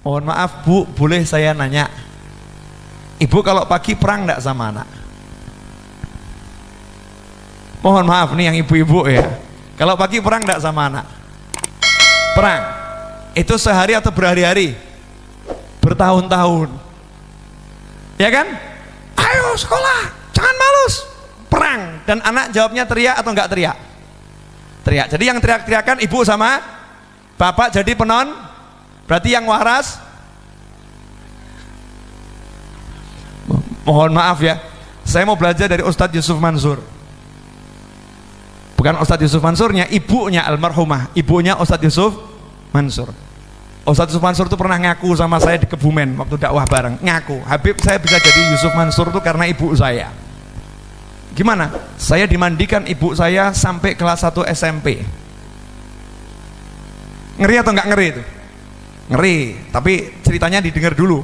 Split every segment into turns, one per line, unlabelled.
Mohon maaf Bu, boleh saya nanya, Ibu kalau pagi perang enggak sama anak? Mohon maaf nih yang ibu-ibu ya, kalau pagi perang enggak sama anak? Perang itu sehari atau berhari-hari? Bertahun-tahun, ya kan? Ayo sekolah, jangan malus, perang. Dan anak jawabnya teriak atau enggak teriak? Teriak. Jadi yang teriak-teriakan ibu sama bapak jadi penon. Berarti yang waras, mohon maaf ya, saya mau belajar dari Ustadz Yusuf Mansur. Bukan Ustadz Yusuf Mansurnya, ibunya almarhumah, ibunya Ustadz Yusuf Mansur. Ustadz Yusuf Mansur itu pernah ngaku sama saya di Kebumen waktu dakwah bareng, ngaku, Habib saya bisa jadi Yusuf Mansur itu karena ibu saya. Gimana? Saya dimandikan ibu saya sampai kelas 1 SMP. Ngeri atau nggak ngeri itu? Ngeri, tapi ceritanya didengar dulu.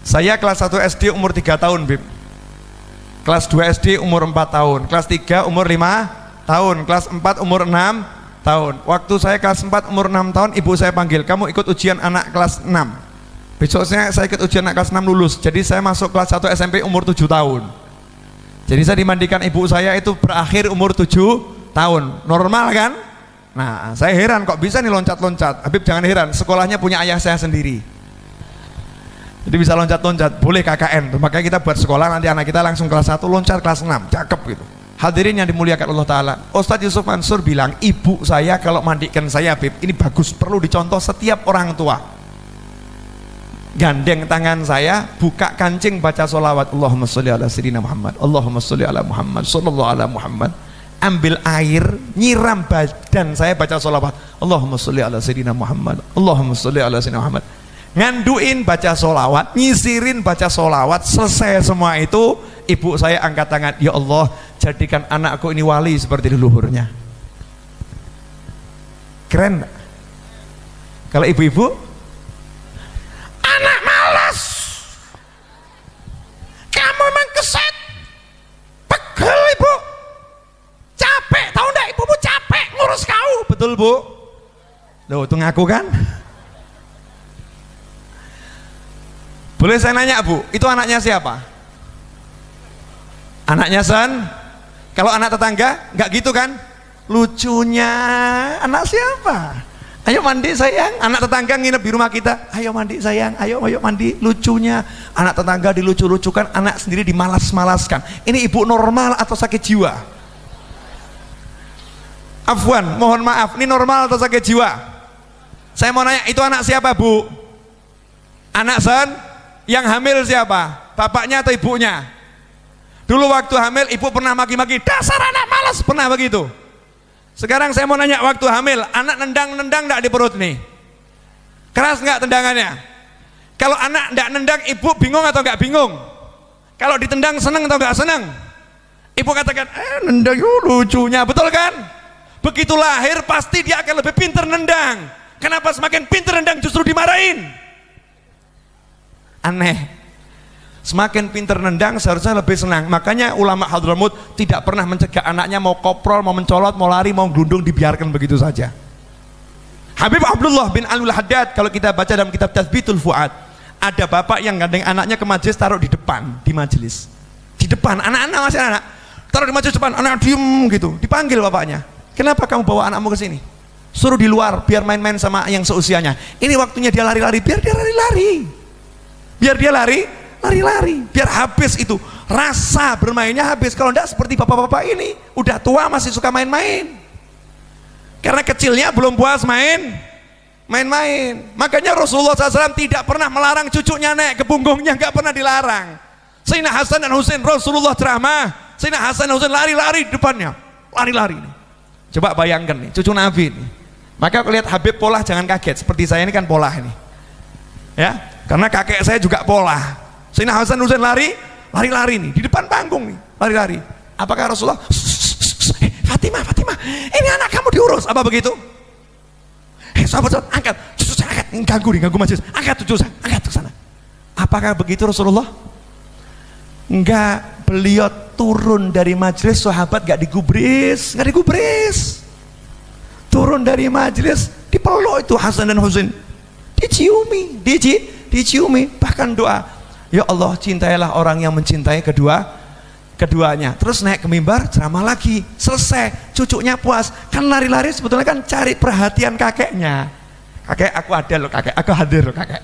Saya kelas 1 SD umur 3 tahun Bib, kelas 2 SD umur 4 tahun, kelas 3 umur 5 tahun, kelas 4 umur 6 tahun. Waktu saya kelas 4 umur 6 tahun, ibu saya panggil, kamu ikut ujian anak kelas 6. Besoknya saya ikut ujian anak kelas 6 lulus. Jadi saya masuk kelas 1 SMP umur 7 tahun. Jadi saya dimandikan ibu saya itu berakhir umur 7 tahun. Normal kan? Nah, saya heran kok bisa nih loncat-loncat. Habib jangan heran, sekolahnya punya ayah saya sendiri. Jadi bisa loncat-loncat, boleh KKN. Makanya kita buat sekolah, nanti anak kita langsung kelas 1 loncat kelas 6, cakep gitu. Hadirin yang dimuliakan Allah Ta'ala, Ustadz Yusuf Mansur bilang, ibu saya kalau mandikan saya Habib, ini bagus, perlu dicontoh setiap orang tua. Gandeng tangan saya, buka kancing, baca sholawat, Allahumma sholli ala sayyidina Muhammad, Allahumma sholli ala Muhammad, sallallahu ala Muhammad. Ambil air, nyiram badan saya, baca sholawat, Allahumma sholli ala sayyidina Muhammad, Allahumma sholli ala sayyidina Muhammad. Nganduin baca sholawat, nyisirin baca sholawat, selesai semua itu, ibu saya angkat tangan, ya Allah, jadikan anakku ini wali seperti leluhurnya. Keren gak? Kalau ibu-ibu, anak malas, kamu emang keset, pegel ibu, capek, tahu enggak ibu capek ngurus kau, betul Bu? Loh, itu ngaku kan? Boleh saya nanya Bu, itu anaknya siapa? Anaknya Sen? Kalau anak tetangga, nggak gitu kan? Lucunya, anak siapa? Ayo mandi sayang, anak tetangga nginep di rumah kita, ayo mandi sayang, ayo mandi. Lucunya, anak tetangga dilucu-lucukan, anak sendiri dimalas-malaskan. Ini ibu normal atau sakit jiwa? Afwan, mohon maaf, ini normal atau sakit jiwa? Saya mau nanya, itu anak siapa Bu? Anak Sen? Yang hamil siapa? Bapaknya atau ibunya? Dulu waktu hamil ibu pernah maki-maki, dasar anak malas, pernah begitu? Sekarang saya mau nanya, waktu hamil anak nendang-nendang enggak di perut nih? Keras enggak tendangannya? Kalau anak enggak nendang, ibu bingung atau enggak bingung? Kalau ditendang seneng atau enggak seneng? Ibu katakan, nendang lucunya, betul kan? Begitu lahir pasti dia akan lebih pinter nendang. Kenapa semakin pinter nendang justru dimarahin? Aneh. Semakin pinter nendang seharusnya lebih senang. Makanya ulama Hadramut tidak pernah mencegah anaknya mau koprol, mau mencolot, mau lari, mau gelundung, dibiarkan begitu saja. Habib Abdullah bin Alul Haddad, kalau kita baca dalam kitab Tathbitul Fuad, ada bapak yang gandeng anaknya ke majelis, taruh di depan, di majelis, di depan, anak-anak masih anak, taruh di majelis depan, anak diem gitu, dipanggil bapaknya, kenapa kamu bawa anakmu ke sini? Suruh di luar biar main-main sama yang seusianya. Ini waktunya dia lari-lari, biar dia lari-lari, biar dia lari-lari, biar habis itu rasa bermainnya habis. Kalau enggak seperti bapak-bapak ini udah tua masih suka main-main, karena kecilnya belum puas main-main. Makanya Rasulullah SAW tidak pernah melarang cucunya naik ke punggungnya, nggak pernah dilarang. Sayyidina Hasan dan Husain, Rasulullah ceramah, Sayyidina Hasan dan Husain lari-lari di depannya, lari-lari nih. Coba bayangkan nih, cucu Nabi nih. Maka lihat Habib pola, jangan kaget, seperti saya ini kan pola ini ya, karena kakek saya juga pola. Sayyidina Hasan dan Husain lari-lari nih di depan panggung nih, lari-lari. Apakah Rasulullah, Fatimah, ini anak kamu diurus, apa begitu? Sahabat, angkat cucu saya, angkat, ini ganggu majelis, angkat cucu saya, angkat ke sana. Apakah begitu Rasulullah? Enggak, beliau turun dari majelis, sahabat enggak digubris, turun dari majelis, dipeluk itu Hasan dan Husain, diciumi. Bahkan doa, ya Allah cintailah orang yang mencintai keduanya. Terus naik ke mimbar, ceramah lagi, selesai, cucunya puas. Kan lari-lari sebetulnya kan cari perhatian kakeknya. Kakek, aku ada loh kakek, aku hadir loh kakek.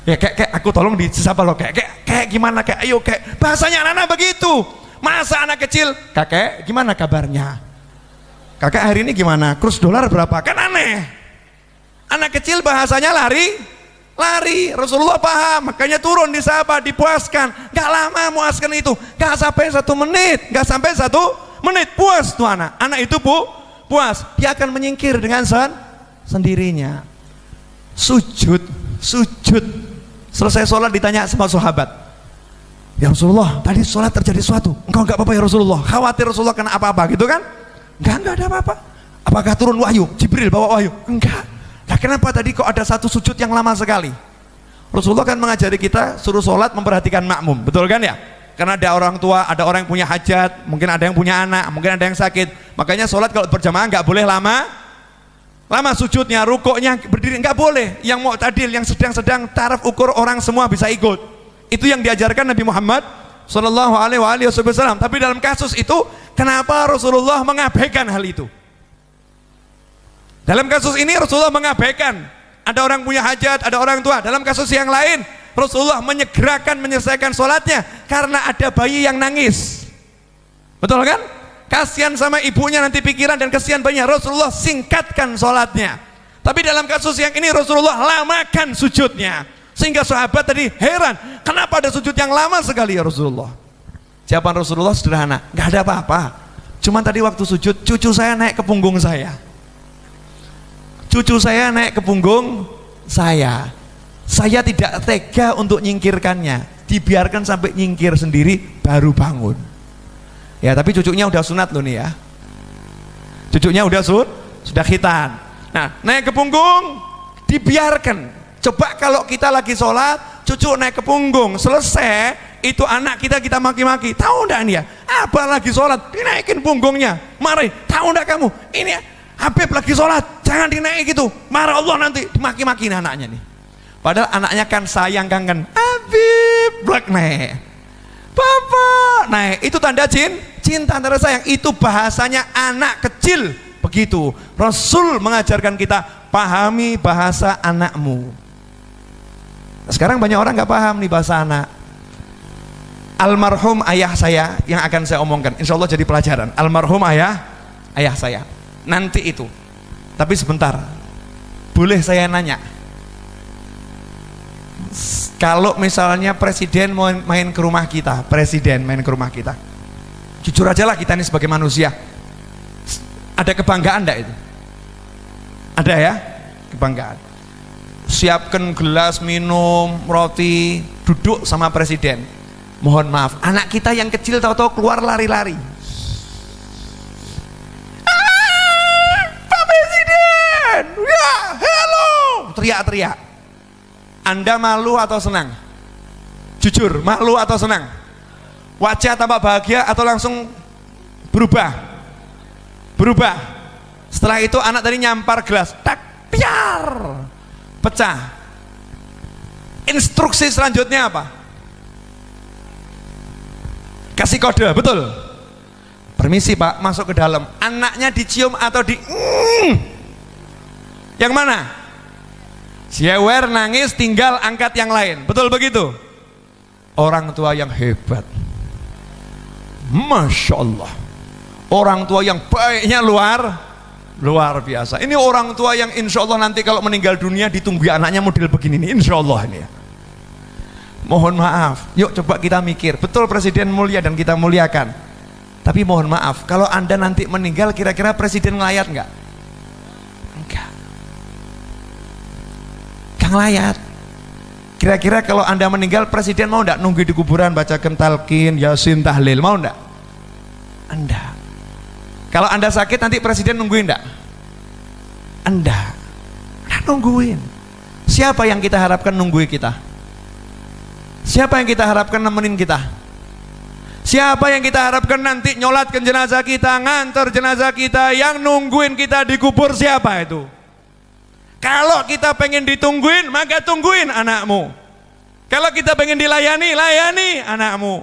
Ya kakek, aku tolong disapa loh kakek gimana kakek, ayo kakek. Bahasanya anak-anak begitu. Masa anak kecil, kakek gimana kabarnya? Kakek hari ini gimana? Kurs dolar berapa? Kan aneh. Anak kecil bahasanya lari. Rasulullah paham, makanya turun disapa, dipuaskan. Gak lama muaskan itu, gak sampai 1 menit, puas tuh anak itu puas, dia akan menyingkir dengan sendirinya. Sujud, selesai sholat ditanya sama sahabat, ya Rasulullah tadi sholat terjadi sesuatu, engkau gak apa-apa ya Rasulullah? Khawatir Rasulullah kena apa-apa gitu kan? Enggak ada apa-apa. Apakah turun wahyu? Jibril bawa wahyu? Enggak. Nah kenapa tadi kok ada satu sujud yang lama sekali? Rasulullah kan mengajari kita suruh sholat memperhatikan makmum, betul kan ya? Karena ada orang tua, ada orang yang punya hajat, mungkin ada yang punya anak, mungkin ada yang sakit. Makanya sholat kalau berjamaah nggak boleh lama sujudnya, rukuknya, berdiri nggak boleh. Yang mu'tadil, yang sedang taraf ukur orang semua bisa ikut. Itu yang diajarkan Nabi Muhammad Sallallahu Alaihi Wasallam. Tapi dalam kasus itu, kenapa Rasulullah mengabaikan hal itu? Dalam kasus ini Rasulullah mengabaikan, ada orang punya hajat, ada orang tua. Dalam kasus yang lain Rasulullah menyegerakan menyelesaikan sholatnya karena ada bayi yang nangis, betul kan? Kasihan sama ibunya nanti pikiran dan kasihan bayinya, Rasulullah singkatkan sholatnya. Tapi dalam kasus yang ini Rasulullah lamakan sujudnya, sehingga sahabat tadi heran, kenapa ada sujud yang lama sekali ya Rasulullah? Jawaban Rasulullah sederhana, gak ada apa-apa, cuman tadi waktu sujud cucu saya naik ke punggung saya. Cucu saya naik ke punggung saya tidak tega untuk nyingkirkannya, dibiarkan sampai nyingkir sendiri baru bangun. Ya tapi cucunya udah sunat loh nih ya, cucunya sudah khitan. Nah naik ke punggung dibiarkan. Coba kalau kita lagi sholat, cucu naik ke punggung, selesai itu anak kita maki-maki, tahu enggak nih ya? Apa lagi sholat dinaikin punggungnya, mari, tahu enggak kamu ini ya? Habib lagi sholat, jangan dinaik gitu, marah Allah nanti, dimaki-makin anaknya nih. Padahal anaknya kan sayang kangen, Habib blak naik, Bapak naik, itu tanda cinta antara sayang. Itu bahasanya anak kecil begitu. Rasul mengajarkan kita, pahami bahasa anakmu. Sekarang banyak orang nggak paham nih bahasa anak. Almarhum ayah saya yang akan saya omongkan, insya Allah jadi pelajaran. Almarhum ayah saya nanti itu. Tapi sebentar, boleh saya nanya, kalau misalnya presiden main ke rumah kita, jujur aja lah kita ini sebagai manusia, ada kebanggaan enggak itu? Ada ya, kebanggaan. Siapkan gelas minum, roti, duduk sama presiden. Mohon maaf, anak kita yang kecil tahu-tahu keluar lari-lari. Ya, hello, teriak-teriak. Anda malu atau senang? Jujur, malu atau senang? Wajah tampak bahagia atau langsung berubah? Setelah itu anak tadi nyampar gelas, tak, piar, pecah. Instruksi selanjutnya apa? Kasih kode, betul? Permisi Pak, masuk ke dalam. Anaknya dicium atau yang mana? Jewer, nangis, tinggal angkat yang lain, betul begitu? Orang tua yang hebat, Masya Allah, orang tua yang baiknya luar biasa. Ini orang tua yang insya Allah nanti kalau meninggal dunia ditunggu anaknya model begini nih, insya Allah ini ya. Mohon maaf, yuk coba kita mikir, betul presiden mulia dan kita muliakan, tapi mohon maaf, kalau Anda nanti meninggal kira-kira presiden ngelayat enggak? Ngelayat. Kira-kira kalau Anda meninggal presiden mau enggak nunggu di kuburan bacakan talqin, yasin, tahlil, mau enggak? Anda. Kalau Anda sakit nanti presiden nungguin enggak? Anda. Nungguin. Siapa yang kita harapkan nungguin kita? Siapa yang kita harapkan nemenin kita? Siapa yang kita harapkan nanti nyolatkan jenazah kita, ngantar jenazah kita, yang nungguin kita di kubur, siapa itu? Kalau kita pengen ditungguin, maka tungguin anakmu. Kalau kita pengen dilayani, layani anakmu.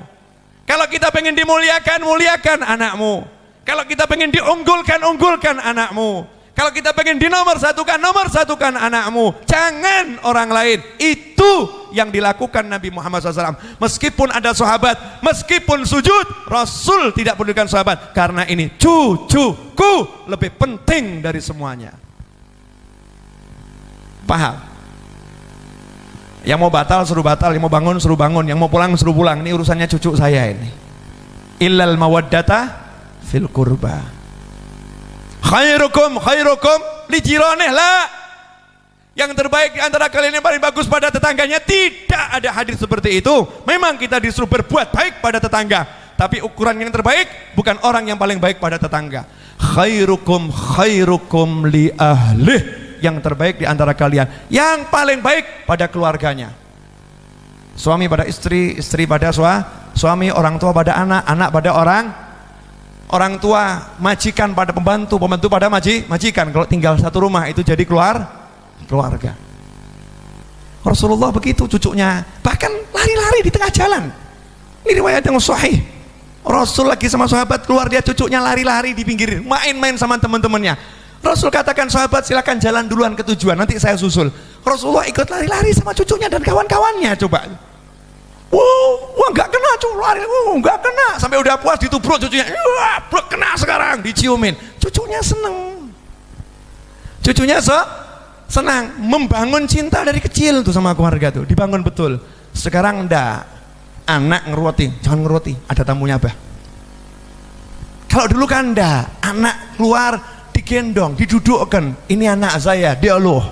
Kalau kita pengen dimuliakan, muliakan anakmu. Kalau kita pengen diunggulkan, unggulkan anakmu. Kalau kita pengen nomor satukan anakmu. Jangan orang lain. Itu yang dilakukan Nabi Muhammad SAW. Meskipun ada sahabat, meskipun sujud, Rasul tidak pedulikan sahabat. Karena ini cucuku lebih penting dari semuanya. Paham? Yang mau batal suruh batal, yang mau bangun suruh bangun, yang mau pulang suruh pulang. Ini urusannya cucu saya ini. Illal mawaddata fil qurba. Khairukum li jiranih la. Yang terbaik di antara kalian yang paling bagus pada tetangganya. Tidak ada hadis seperti itu. Memang kita disuruh berbuat baik pada tetangga, tapi ukuran yang terbaik bukan orang yang paling baik pada tetangga. Khairukum li ahlih. Yang terbaik di antara kalian, yang paling baik pada keluarganya. Suami pada istri, istri pada suami, orang tua pada anak, anak pada orang tua, majikan pada pembantu, pembantu pada majikan. Kalau tinggal satu rumah itu jadi keluarga. Rasulullah begitu cucunya, bahkan lari-lari di tengah jalan. Ini riwayat yang sahih. Rasul lagi sama sahabat keluar, dia cucunya lari-lari di pinggir, main-main sama teman-temannya. Rasul katakan, sahabat silakan jalan duluan ke tujuan, nanti saya susul. Rasulullah ikut lari-lari sama cucunya dan kawan-kawannya. Coba, wah nggak kena, lari, nggak kena, sampai udah puas ditubruk cucunya, wah kena sekarang, diciumin. Cucunya seneng, senang, membangun cinta dari kecil tuh sama keluarga tuh, dibangun betul. Sekarang ndak, anak ngeroti, jangan ngeroti, ada tamunya Abah. Kalau dulu kan ndak, anak keluar digendong, didudukkan, ini anak saya, dia loh,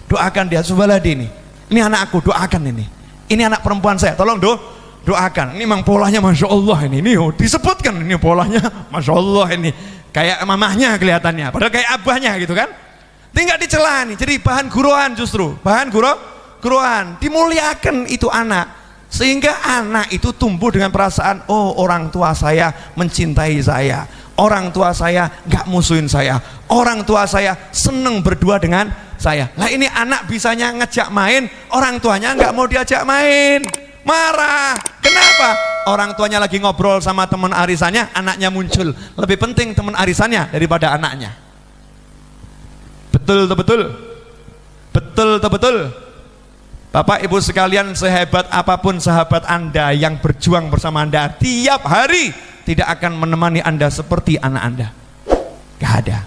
doakan dia, Subhaladi ini anak aku, doakan ini anak perempuan saya, tolong doakan, ini memang polanya Masya Allah ini disebutkan, ini polanya Masya Allah ini, kayak mamahnya kelihatannya, padahal kayak abahnya gitu kan, tinggal dicela nih, jadi bahan guruan, justru bahan guruan, dimuliakan itu anak, sehingga anak itu tumbuh dengan perasaan, oh orang tua saya mencintai saya, orang tua saya nggak musuhin saya, orang tua saya seneng berdua dengan saya. Lah ini anak bisanya ngejak main, orang tuanya nggak mau diajak main, marah. Kenapa? Orang tuanya lagi ngobrol sama teman arisannya, anaknya muncul. Lebih penting teman arisannya daripada anaknya. Betul. Bapak Ibu sekalian, sehebat apapun sahabat Anda yang berjuang bersama Anda tiap hari, tidak akan menemani Anda seperti anak Anda. Gak ada.